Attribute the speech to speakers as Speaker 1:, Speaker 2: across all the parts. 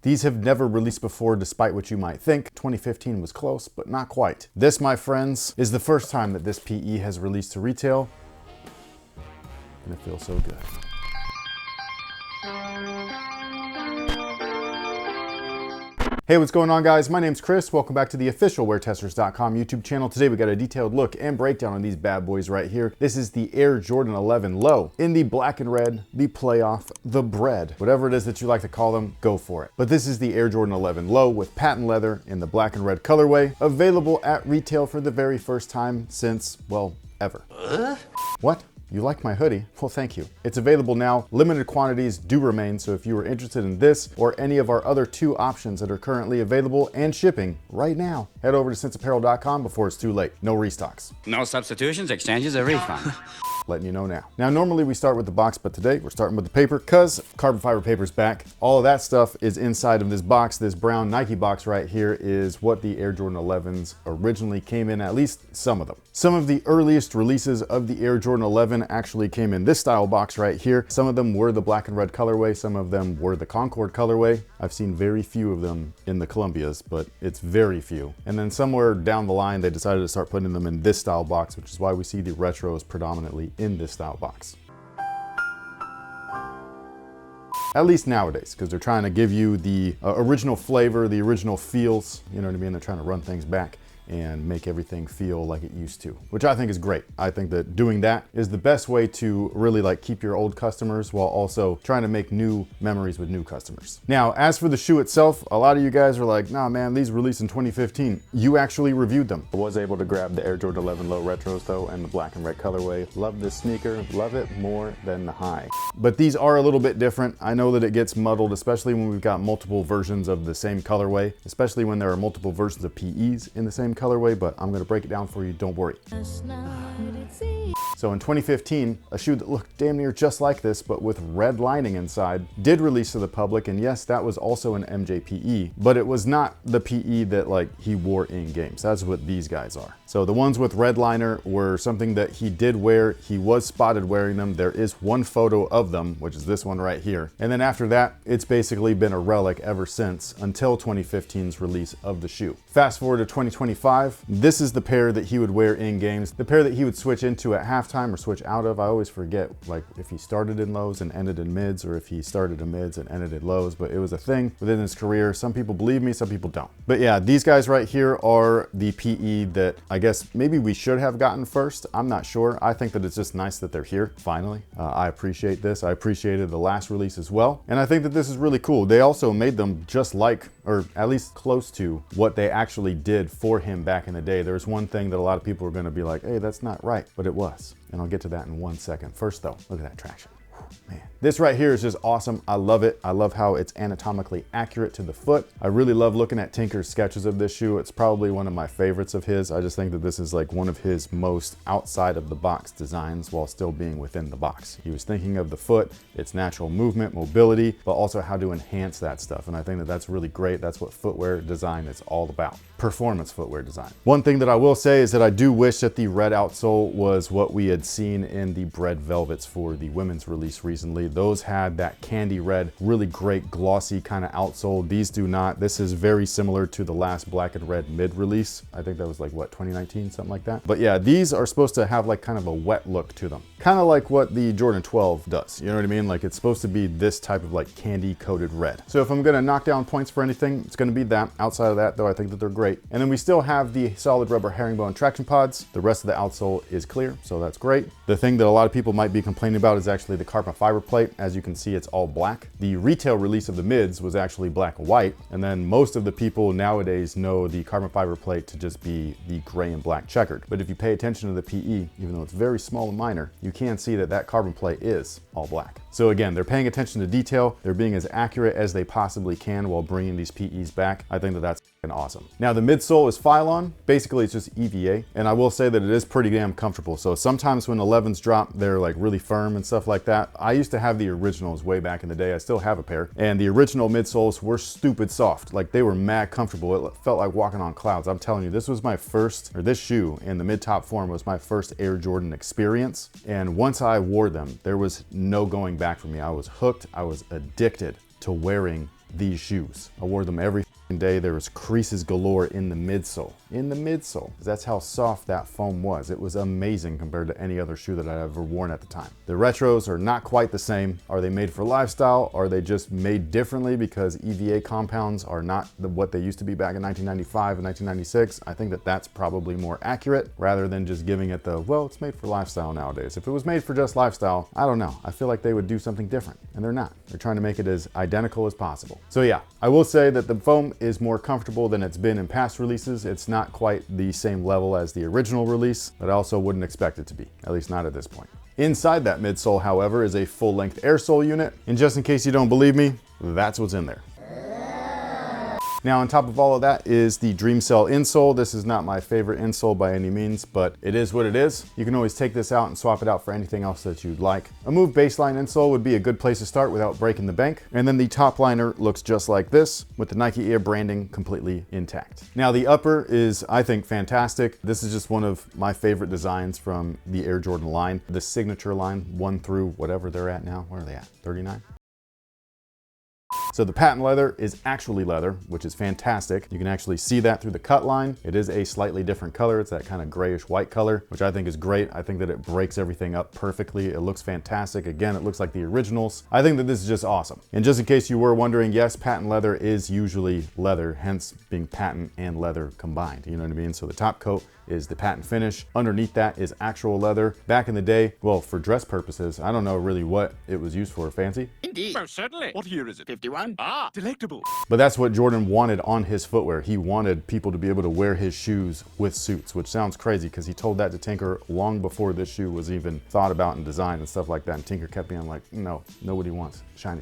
Speaker 1: These have never released before, despite what you might think. 2015 was close, but not quite. This, my friends, is the first time that this PE has released to retail, and it feels so good. Hey, what's going on, guys? My name's Chris. Welcome back to the official WearTesters.com YouTube channel. Today we got a detailed look and breakdown on these bad boys right here. This is the Air Jordan 11 Low in the black and red, the playoff, the bread, whatever it is that you like to call them, go for it. But this is the Air Jordan 11 Low with patent leather in the black and red colorway, available at retail for the very first time since, well, ever. What? You like my hoodie? Well, thank you. It's available now. Limited quantities do remain, so if you are interested in this or any of our other two options that are currently available and shipping right now, head over to senseapparel.com before it's too late. No restocks.
Speaker 2: No substitutions, exchanges, or refund.
Speaker 1: Letting you know now. Now, normally we start with the box, but today we're starting with the paper because carbon fiber paper's back. All of that stuff is inside of this box. This brown Nike box right here is what the Air Jordan 11s originally came in, at least some of them. Some of the earliest releases of the Air Jordan 11 actually came in this style box right here. Some of them were the black and red colorway. Some of them were the Concord colorway. I've seen very few of them in the Columbias, but it's very few. And then somewhere down the line, they decided to start putting them in this style box, which is why we see the retros predominantly in this style box. At least nowadays, because they're trying to give you the original flavor, the original feels, you know what I mean? They're trying to run things back and make everything feel like it used to, which I think is great. I think that doing that is the best way to really like keep your old customers while also trying to make new memories with new customers. Now, as for the shoe itself, a lot of you guys are like, nah man, these released in 2015. You actually reviewed them. I was able to grab the Air Jordan 11 Low Retros though, and the black and red colorway. Love this sneaker, love it more than the high. But these are a little bit different. I know that it gets muddled, especially when we've got multiple versions of the same colorway, especially when there are multiple versions of PEs in the same colorway, but I'm gonna break it down for you, don't worry. So in 2015, a shoe that looked damn near just like this, but with red lining inside, did release to the public, and yes, that was also an MJ PE, but it was not the PE that like he wore in games. That's what these guys are. So the ones with red liner were something that he did wear. He was spotted wearing them. There is one photo of them, which is this one right here. And then after that, it's basically been a relic ever since until 2015's release of the shoe. Fast forward to 2025, this is the pair that he would wear in games, the pair that he would switch into at halftime or switch out of. I always forget like if he started in lows and ended in mids, or if he started in mids and ended in lows, but it was a thing within his career. Some people believe me, some people don't. But yeah, these guys right here are the PE that I guess maybe we should have gotten first. I'm not sure. I think that it's just nice that they're here finally. I appreciate this. I appreciated the last release as well. And I think that this is really cool. They also made them just like, or at least close to what they actually did for him back in the day. There's one thing that a lot of people are going to be like, hey, that's not right, but it was. And I'll get to that in 1 second. First though, look at that traction. Man, this right here is just awesome. I love it. I love how it's anatomically accurate to the foot. I really love looking at Tinker's sketches of this shoe. It's probably one of my favorites of his. I just think that this is like one of his most outside of the box designs while still being within the box. He was thinking of the foot, its natural movement, mobility, but also how to enhance that stuff. And I think that that's really great. That's what footwear design is all about. Performance footwear design. One thing that I will say is that I do wish that the red outsole was what we had seen in the Bred Velvets for the women's release recently. Those had that candy red, really great glossy kind of outsole. These do not. This is very similar to the last black and red mid release. I think that was like what, 2019, something like that. But yeah, these are supposed to have like kind of a wet look to them. Kind of like what the Jordan 12 does. You know what I mean? Like it's supposed to be this type of like candy coated red. So if I'm gonna knock down points for anything, it's gonna be that. Outside of that though, I think that they're great. And then we still have the solid rubber herringbone traction pods. The rest of the outsole is clear, so that's great. The thing that a lot of people might be complaining about is actually the carbon fiber plate. As you can see, it's all black. The retail release of the mids was actually black and white. And then most of the people nowadays know the carbon fiber plate to just be the gray and black checkered. But if you pay attention to the PE, even though it's very small and minor, you can see that that carbon plate is all black. So again, they're paying attention to detail. They're being as accurate as they possibly can while bringing these PEs back. I think that that's awesome. Now the midsole is Phylon. Basically it's just EVA. And I will say that it is pretty damn comfortable. So sometimes when 11s drop, they're like really firm and stuff like that. I used to have the originals way back in the day. I still have a pair. And the original midsoles were stupid soft. Like they were mad comfortable. It felt like walking on clouds. I'm telling you, this was my first, or this shoe in the mid-top form was my first Air Jordan experience. And once I wore them, there was no going back for me. I was hooked. I was addicted to wearing these shoes. I wore them every day. There was creases galore in the midsole. In the midsole. That's how soft that foam was. It was amazing compared to any other shoe that I'd ever worn at the time. The retros are not quite the same. Are they made for lifestyle? Are they just made differently because EVA compounds are not what they used to be back in 1995 and 1996? I think that that's probably more accurate rather than just giving it the, well, it's made for lifestyle nowadays. If it was made for just lifestyle, I don't know. I feel like they would do something different, and they're not. They're trying to make it as identical as possible. So yeah, I will say that the foam is more comfortable than it's been in past releases. It's not quite the same level as the original release, but I also wouldn't expect it to be, at least not at this point. Inside that midsole, however, is a full-length air sole unit, and just in case you don't believe me, that's what's in there. Now, on top of all of that is the Dreamcell insole. This is not my favorite insole by any means, but it is what it is. You can always take this out and swap it out for anything else that you'd like. A Move baseline insole would be a good place to start without breaking the bank. And then the top liner looks just like this, with the Nike Air branding completely intact. Now, the upper is, I think, fantastic. This is just one of my favorite designs from the Air Jordan line. The signature line, 1 through whatever they're at now. Where are they at? 39? So the patent leather is actually leather, which is fantastic. You can actually see that through the cut line. It is a slightly different color. It's that kind of grayish white color, which I think is great. I think that it breaks everything up perfectly. It looks fantastic. Again, it looks like the originals. I think that this is just awesome. And just in case you were wondering, yes, patent leather is usually leather, hence being patent and leather combined. You know what I mean? So the top coat is the patent finish. Underneath that is actual leather. Back in the day, well, for dress purposes, I don't know really what it was used for. Fancy?
Speaker 3: Indeed. Most certainly. What year is it? 51. Ah, delectable.
Speaker 1: But that's what Jordan wanted on his footwear. He wanted people to be able to wear his shoes with suits, which sounds crazy because he told that to Tinker long before this shoe was even thought about and designed and stuff like that. And Tinker kept being like, no, nobody wants shiny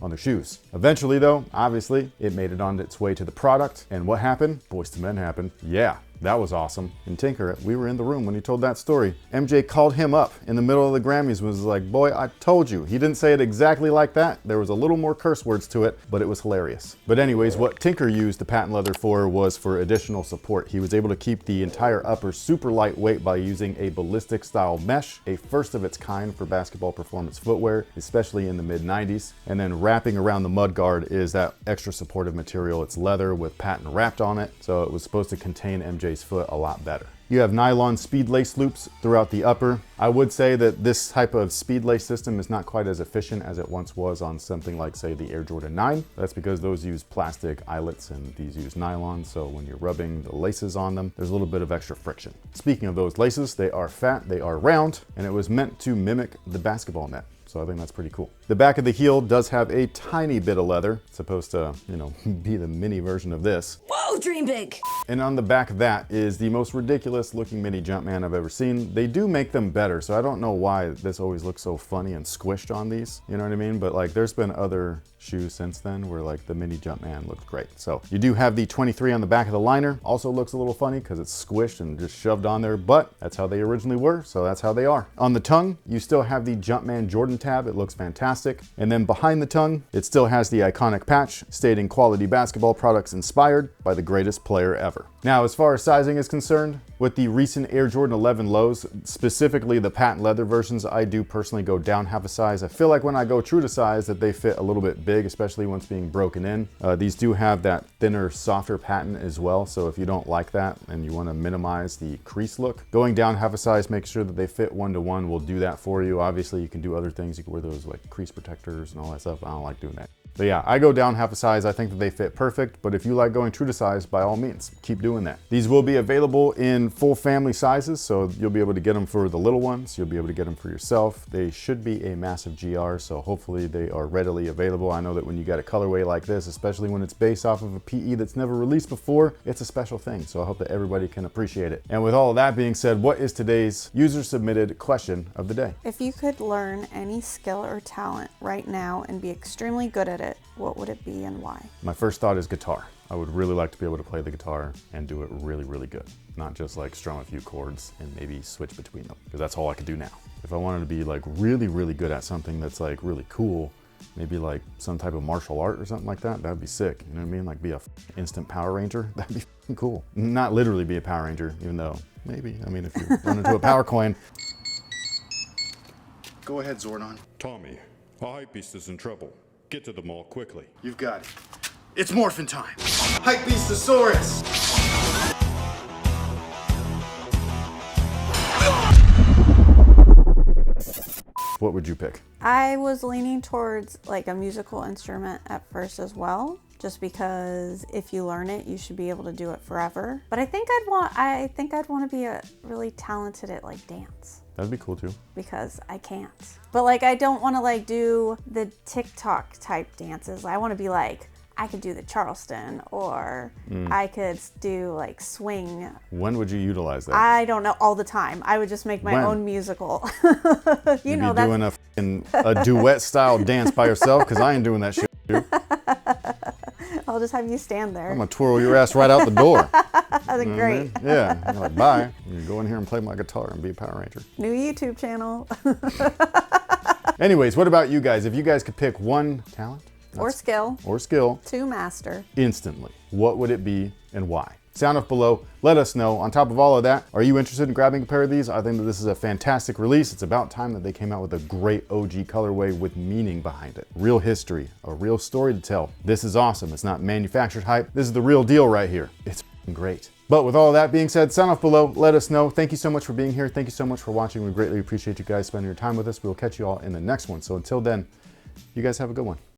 Speaker 1: on their shoes. Eventually though, obviously, it made it on its way to the product. And what happened? Boys to Men happened. Yeah. That was awesome. And Tinker, we were in the room when he told that story. MJ called him up in the middle of the Grammys and was like, boy, I told you. He didn't say it exactly like that. There was a little more curse words to it, but it was hilarious. But anyways, what Tinker used the patent leather for was for additional support. He was able to keep the entire upper super lightweight by using a ballistic style mesh, a first of its kind for basketball performance footwear, especially in the mid 90s. And then wrapping around the mud guard is that extra supportive material. It's leather with patent wrapped on it. So it was supposed to contain MJ's foot a lot better. You have nylon speed lace loops throughout the upper. I would say that this type of speed lace system is not quite as efficient as it once was on something like, say, the Air Jordan 9. That's because those use plastic eyelets and these use nylon, so when you're rubbing the laces on them, there's a little bit of extra friction. Speaking of those laces, they are fat, they are round, and it was meant to mimic the basketball net. So I think that's pretty cool. The back of the heel does have a tiny bit of leather. It's supposed to, you know, be the mini version of this.
Speaker 4: Whoa, dream big!
Speaker 1: And on the back of that is the most ridiculous looking mini Jumpman I've ever seen. They do make them better, so I don't know why this always looks so funny and squished on these. You know what I mean? But like there's been other shoes since then where like the mini Jumpman looks great. So you do have the 23 on the back of the liner. Also looks a little funny because it's squished and just shoved on there, but that's how they originally were, so that's how they are. On the tongue, you still have the Jumpman Jordan tab. It looks fantastic. And then behind the tongue, it still has the iconic patch stating quality basketball products inspired by the greatest player ever. Now, as far as sizing is concerned, with the recent Air Jordan 11 lows, specifically the patent leather versions, I do personally go down half a size. I feel like when I go true to size that they fit a little bit big, especially once being broken in. These do have that thinner, softer patent as well. So if you don't like that and you want to minimize the crease look, going down half a size, make sure that they fit 1-to-1 will do that for you. Obviously you can do other things. You can wear those like crease protectors and all that stuff. I don't like doing that. But yeah, I go down half a size. I think that they fit perfect, but if you like going true to size, by all means, keep doing that. These will be available in full family sizes, so you'll be able to get them for the little ones. You'll be able to get them for yourself. They should be a massive GR, so hopefully they are readily available. I know that when you got a colorway like this, especially when it's based off of a PE that's never released before, it's a special thing, so I hope that everybody can appreciate it. And with all of that being said, what is today's user-submitted question of the day?
Speaker 5: If you could learn any skill or talent right now and be extremely good at it, what would it be and why? My
Speaker 1: first thought is guitar. I would really like to be able to play the guitar and do it really, really good. Not just like strum a few chords and maybe switch between them, because that's all I could do now. If I wanted to be like really, really good at something that's like really cool, maybe like some type of martial art or something like that, that'd be sick. You know what I mean? Like be a instant Power Ranger, that'd be cool. Not literally be a Power Ranger, even though maybe, I mean, if you run into a power coin.
Speaker 6: Go ahead, Zordon.
Speaker 7: Tommy, a hypebeast is in trouble.
Speaker 1: Get to the mall quickly. You've got it. It's morphin' time. Hypebeastosaurus! What would you pick?
Speaker 5: I was leaning towards like a musical instrument at first as well, just because if you learn it, you should be able to do it forever. But I think I'd want to be really talented at like dance.
Speaker 1: That'd be cool too.
Speaker 5: Because I can't. But like, I don't want to like do the TikTok type dances. I want to be like, I could do the Charleston, or I could do like swing.
Speaker 1: When would you utilize that?
Speaker 5: I don't know, all the time. I would just make my own musical.
Speaker 1: You'd be doing a duet style dance by yourself, because I ain't doing that shit, dude.
Speaker 5: I'll just have you stand there.
Speaker 1: I'm gonna twirl your ass right out the door.
Speaker 5: That's great.
Speaker 1: Yeah, I'm like, bye. You go in here and play my guitar and be a Power Ranger.
Speaker 5: New YouTube channel.
Speaker 1: Anyways, what about you guys? If you guys could pick one talent
Speaker 5: or skill to master
Speaker 1: instantly, what would it be and why? Sound off below, let us know. On top of all of that, are you interested in grabbing a pair of these? I think that this is a fantastic release. It's about time that they came out with a great OG colorway with meaning behind it. Real history, a real story to tell. This is awesome. It's not manufactured hype. This is the real deal right here. It's great. But with all of that being said, sound off below, let us know. Thank you so much for being here. Thank you so much for watching. We greatly appreciate you guys spending your time with us. We'll catch you all in the next one. So until then, you guys have a good one.